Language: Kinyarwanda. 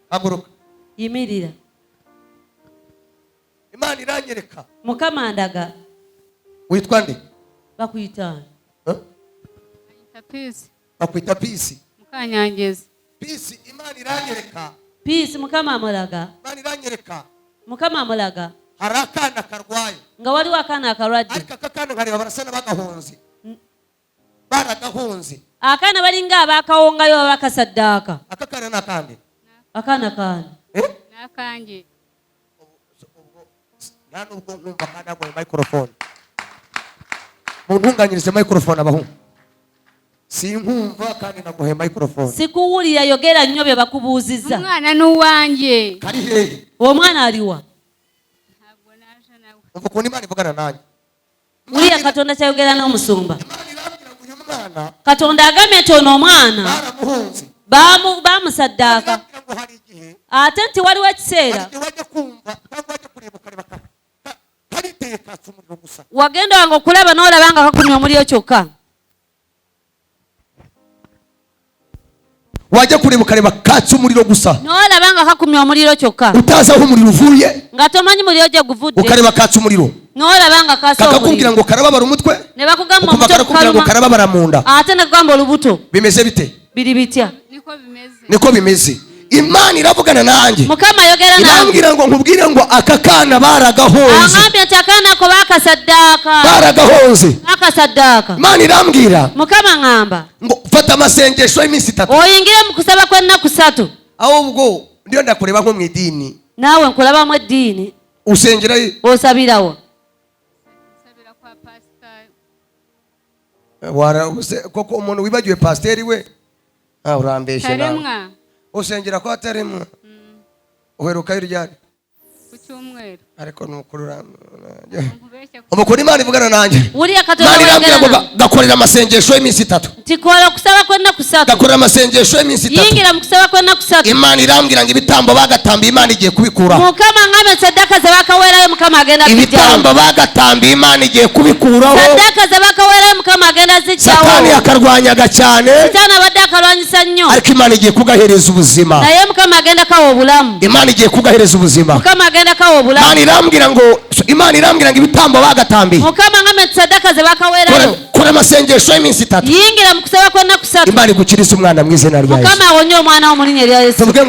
haguruka yimirira. Imana iranyereka. Mukama ndaga. Witwa nde? Bakuyita Peace. Bakwita Peace. Mukanyangezi. Peace, Imana iranyereka. Peace Mukama amulaga. Imana iranyereka. Mukama amulaga. Harakana karwaye. Nga wali wakana akarwadde. Ariko akakana nkareba barasana bagahonze. Baragahonze. Akana balinga abakawongayo abakasaddaaka. Akakana nakande. Akana kana. Nakanje. Nanu ngumva kana mu microphone. Mundunganyirize microphone abahungu. Sinkumva kandi naguhe microphone. Sikuwulira yogera nnyo bye bakubuuzizza. Umwana nuwanje. Kali hehe. Omwana aliwa. Ntabwo naje nawe. Umva ko Imana ivugana nanjye. Uriya Katonda cyayogera n'omusumba. Imana irambwira ngo uyu mwana Katonda agamye tono omwana. baramuhunze. Bamusaddaaka. Ate nti waliwo ekiseera. Wagenda wange okulaba n'olaba nga kakumya omuliro kyokka. Wajja kureba ukareba katse umuriro gusa. N'olaba nga kakumya omuliro kyokka. Utazi aho umuriro uvuye. Nga tomanyi muliro gye guvudde. Ukareba katse umuriro. N'olaba nga kaasa omuliro. Kakakubwira ngo karababara umutwe. Ne bakugamba omutwe karababara ngo karababara munda. Ate ne kugamba olubuto. Bimeze bite? Biri bitya. Niko bimeze. Imana iravugana nanjye. Mukama yogera nanjye. Irambwira ngo nkubwire ngo akakana baragahonze. Angambye ati akana ko bakasaddaaka. Baragahonze. Bakasaddaaka. Imana irambwira. Mukama ngamba. Ngo fata amasengesho y'iminsi 3. Oyingire mu kusaba kw'ennaku 3. Ahubwo ndio ndakureba nko mu idini. Naawe nkulaba mu eddiini. Usengera osabirawo. Sabira kwa pastor. Koko umuntu wibagiwe pasiteri we. Urambeshe nawe. Taremwa. Usengera ko ataremwa. Uheruka iryari? Ku cyumweru. Ariko nukurura. Umukuru Imana ivugana nanjye. Uriya Katonda yogera ngo gakorera amasengesho y'iminsi 3. Tikora kusaba kw'ennaku 3. Gakorera amasengesho y'iminsi 3. Yingira mu kusaba kw'ennaku 3. Imana irambwira ngo ibitambo bagatambiye Imana igiye kubikura. Mukama ngame sadaka zabakawerayo Mukama agenda kujyaho. Ibitambo bagatambiye Imana igiye kubikuraho. Sadaka zabakawerayo Mukama agenda zijyaho. Satani akarwanyaga cyane. Satani abadde akalwanyisa nnyo. Ariko Imana igiye kugahereza ubuzima. Naye Mukama agenda kawo obulamu. Imana igiye kugahereza ubuzima. Mukama agenda kawo obulamu. Imana irambwira ngo ibitambo bagatambiye. Mukama ngame sadaka zabakawerayo. Kora amasengesho y'iminsi 3. Yingira mu kusaba kw'ennaku 3. Imana igukiriza umwana mu izina rya Yesu. Mukama awonye omwana wo mu linnya lya Yesu.